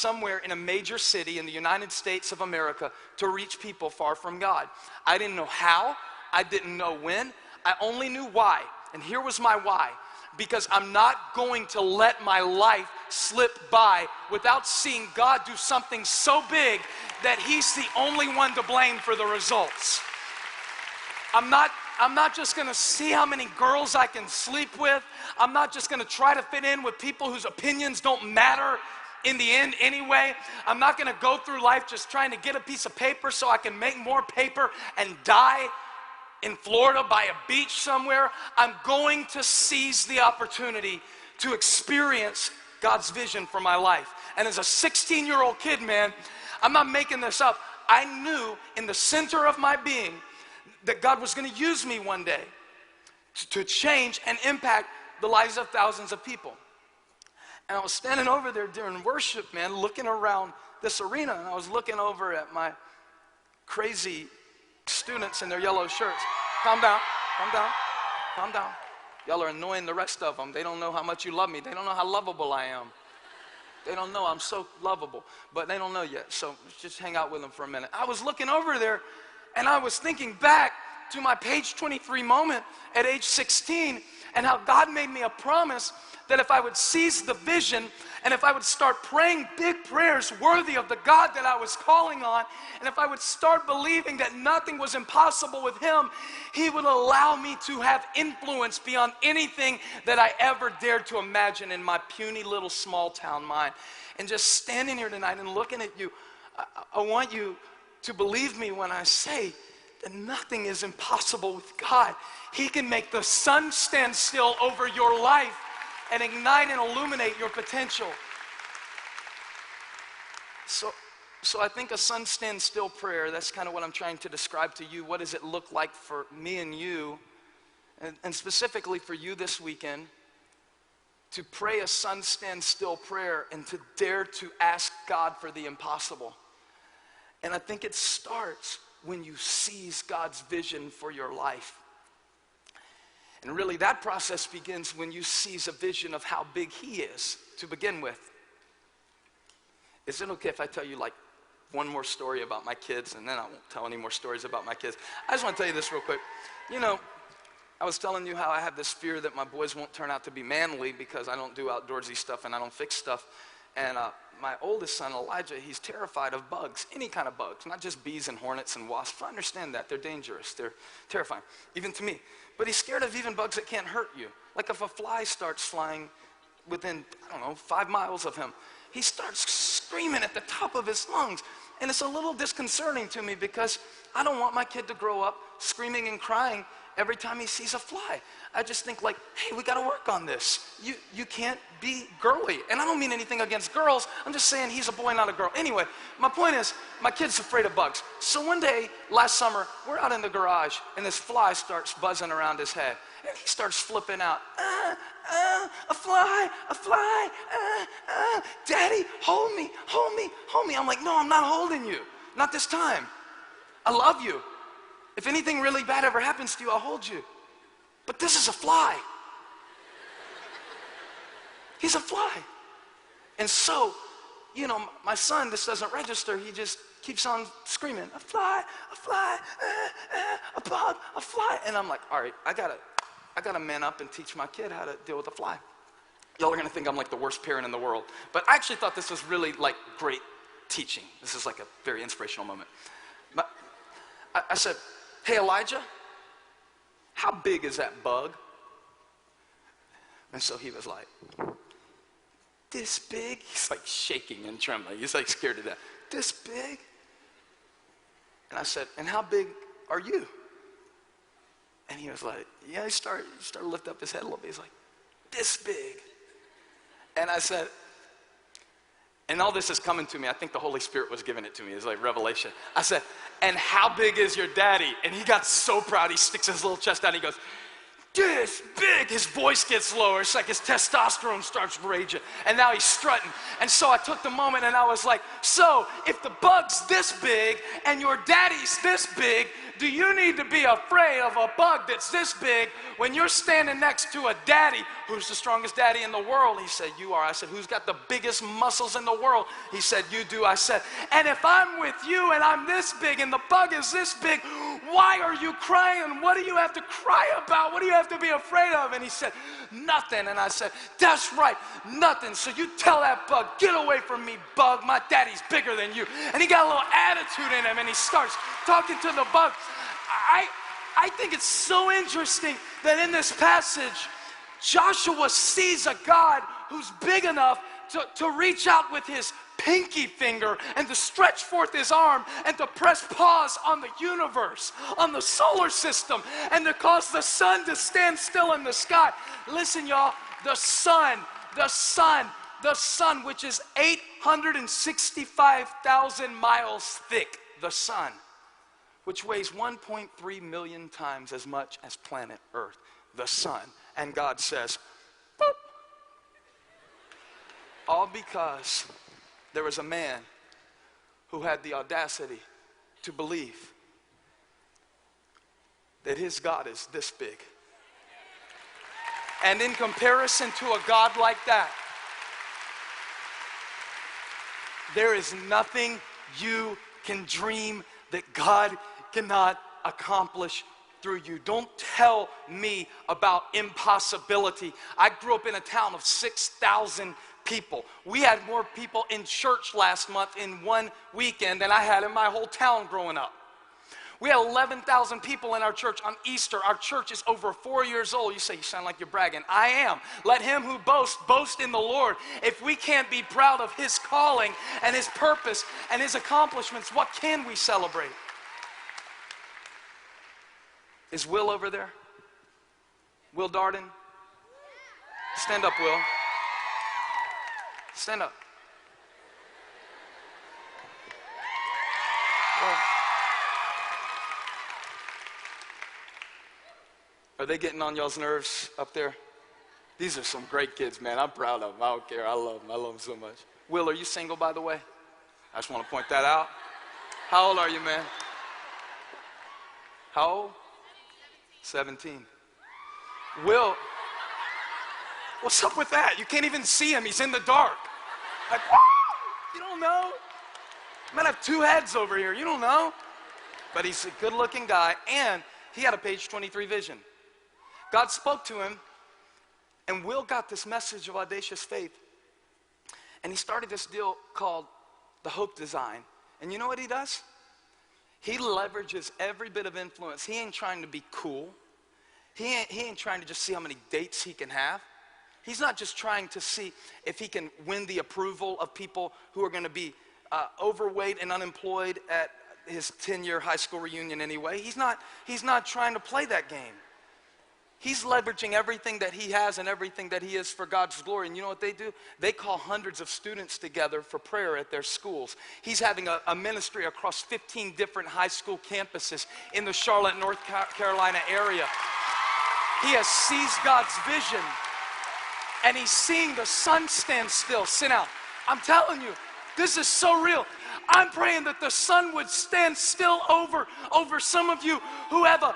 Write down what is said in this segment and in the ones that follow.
somewhere in a major city in the United States of America to reach people far from God. I didn't know how, I didn't know when, I only knew why. And here was my why. Because I'm not going to let my life slip by without seeing God do something so big that he's the only one to blame for the results. I'm not just gonna see how many girls I can sleep with. I'm not just gonna try to fit in with people whose opinions don't matter in the end anyway. I'm not gonna go through life just trying to get a piece of paper so I can make more paper and die in Florida by a beach somewhere. I'm going to seize the opportunity to experience God's vision for my life. And as a 16-year-old kid, man, I'm not making this up. I knew in the center of my being that God was going to use me one day to change and impact the lives of thousands of people. And I was standing over there during worship, man, looking around this arena, and I was looking over at my crazy students in their yellow shirts. Calm down, calm down, calm down. Y'all are annoying the rest of them. They don't know how much you love me. They don't know how lovable I am. They don't know I'm so lovable, but they don't know yet. So just hang out with them for a minute. I was looking over there, and I was thinking back to my page 23 moment at age 16 and how God made me a promise that if I would seize the vision and if I would start praying big prayers worthy of the God that I was calling on, and if I would start believing that nothing was impossible with him, he would allow me to have influence beyond anything that I ever dared to imagine in my puny little small town mind. And just standing here tonight and looking at you, I want you to believe me when I say that nothing is impossible with God. He can make the sun stand still over your life and ignite and illuminate your potential. So I think a sun stand still prayer, that's kind of what I'm trying to describe to you. What does it look like for me and you, and specifically for you this weekend, to pray a sun stand still prayer and to dare to ask God for the impossible. And I think it starts when you seize God's vision for your life. And really that process begins when you seize a vision of how big he is to begin with. Is it okay if I tell you like one more story about my kids, and then I won't tell any more stories about my kids? I just want to tell you this real quick. You know, I was telling you how I have this fear that my boys won't turn out to be manly because I don't do outdoorsy stuff and I don't fix stuff. And my oldest son, Elijah, he's terrified of bugs, any kind of bugs, not just bees and hornets and wasps. I understand that. They're dangerous. They're terrifying, even to me. But he's scared of even bugs that can't hurt you. Like if a fly starts flying within, 5 miles of him, he starts screaming at the top of his lungs. And it's a little disconcerting to me because I don't want my kid to grow up screaming and crying every time he sees a fly. I just think like, hey, we got to work on this. You can't be girly. And I don't mean anything against girls. I'm just saying he's a boy, not a girl. Anyway, my point is, my kid's afraid of bugs. So one day, last summer, we're out in the garage, and this fly starts buzzing around his head. And he starts flipping out. A fly, Daddy, hold me, hold me, hold me. I'm like, no, I'm not holding you. Not this time. I love you. If anything really bad ever happens to you, I'll hold you. But this is a fly. He's a fly. And so, my son, this doesn't register. He just keeps on screaming, a fly, a bug, a fly. And I'm like, all right, I gotta man up and teach my kid how to deal with a fly. Y'all are gonna think I'm like the worst parent in the world. But I actually thought this was really like great teaching. This is like a very inspirational moment. But I said, hey, Elijah, how big is that bug? And so he was like, this big? He's like shaking and trembling. He's like scared to death. This big? And I said, and how big are you? And he was like, yeah, he started to lift up his head a little bit. He's like, this big. And I said, and all this is coming to me. I think the Holy Spirit was giving it to me. It's like revelation. I said, and how big is your daddy? And he got so proud. He sticks his little chest out. And he goes, this big. His voice gets lower. It's like his testosterone starts raging. And now he's strutting. And so I took the moment and I was like, so if the bug's this big and your daddy's this big, do you need to be afraid of a bug that's this big when you're standing next to a daddy who's the strongest daddy in the world? He said, you are. I said, who's got the biggest muscles in the world? He said, you do. I said, and if I'm with you and I'm this big and the bug is this big, why are you crying? What do you have to cry about? What do you have to be afraid of? And he said, nothing. And I said, that's right, nothing. So you tell that bug, get away from me, bug. My daddy's bigger than you. And he got a little attitude in him and he starts talking to the bug. I think it's so interesting that in this passage, Joshua sees a God who's big enough to reach out with his pinky finger and to stretch forth his arm and to press pause on the universe, on the solar system, and to cause the sun to stand still in the sky. Listen, y'all, the sun, which is 865,000 miles thick, the sun, which weighs 1.3 million times as much as planet Earth, the sun. And God says, boop. All because there was a man who had the audacity to believe that his God is this big. And in comparison to a God like that, there is nothing you can dream that God cannot accomplish through you. Don't tell me about impossibility. I grew up in a town of 6,000 people. We had more people in church last month in one weekend than I had in my whole town growing up. We had 11,000 people in our church on Easter. Our church is over 4 years old. You say, you sound like you're bragging. I am. Let him who boasts, boast in the Lord. If we can't be proud of his calling and his purpose and his accomplishments, what can we celebrate? Is Will over there? Will Darden? Stand up, Will. Stand up. Well, are they getting on y'all's nerves up there? These are some great kids, man. I'm proud of them. I don't care. I love them. I love them so much. Will, are you single, by the way? I just want to point that out. How old are you, man? How old? 17. Will, what's up with that? You can't even see him. He's in the dark. Like, whoa! You don't know? I might have two heads over here. You don't know? But he's a good-looking guy, and he had a page 23 vision. God spoke to him, and Will got this message of audacious faith. And he started this deal called the Hope Design. And you know what he does? He leverages every bit of influence. He ain't trying to be cool. He ain't trying to just see how many dates he can have. He's not just trying to see if he can win the approval of people who are going to be overweight and unemployed at his 10-year high school reunion anyway. He's not trying to play that game. He's leveraging everything that he has and everything that he is for God's glory. And you know what they do? They call hundreds of students together for prayer at their schools. He's having a ministry across 15 different high school campuses in the Charlotte, North Carolina area. He has seized God's vision, and he's seeing the sun stand still. Sit down. I'm telling you, this is so real. I'm praying that the sun would stand still over some of you who have a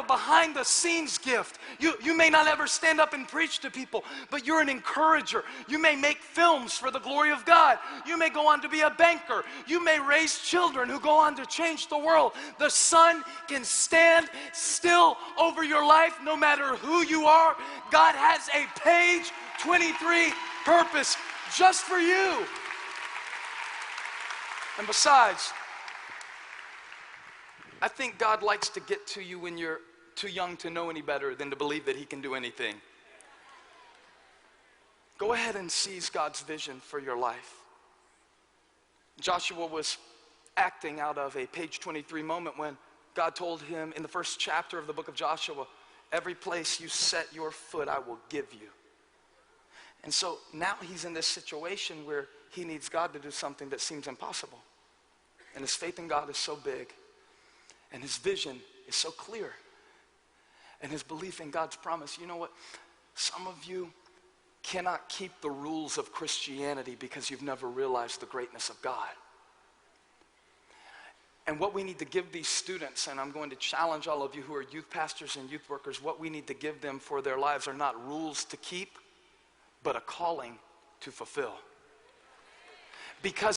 behind the scenes gift. You may not ever stand up and preach to people, but you're an encourager. You may make films for the glory of God. You may go on to be a banker. You may raise children who go on to change the world. The sun can stand still over your life no matter who you are. God has a page 23 purpose just for you. And besides, I think God likes to get to you when you're too young to know any better than to believe that he can do anything. Go ahead and seize God's vision for your life. Joshua was acting out of a page 23 moment when God told him in the first chapter of the book of Joshua, every place you set your foot, I will give you. And so now he's in this situation where he needs God to do something that seems impossible. And his faith in God is so big, and his vision is so clear. and his belief in God's promise. You know what? Some of you cannot keep the rules of Christianity because you've never realized the greatness of God. And what we need to give these students, and I'm going to challenge all of you who are youth pastors and youth workers, what we need to give them for their lives are not rules to keep, but a calling to fulfill. Because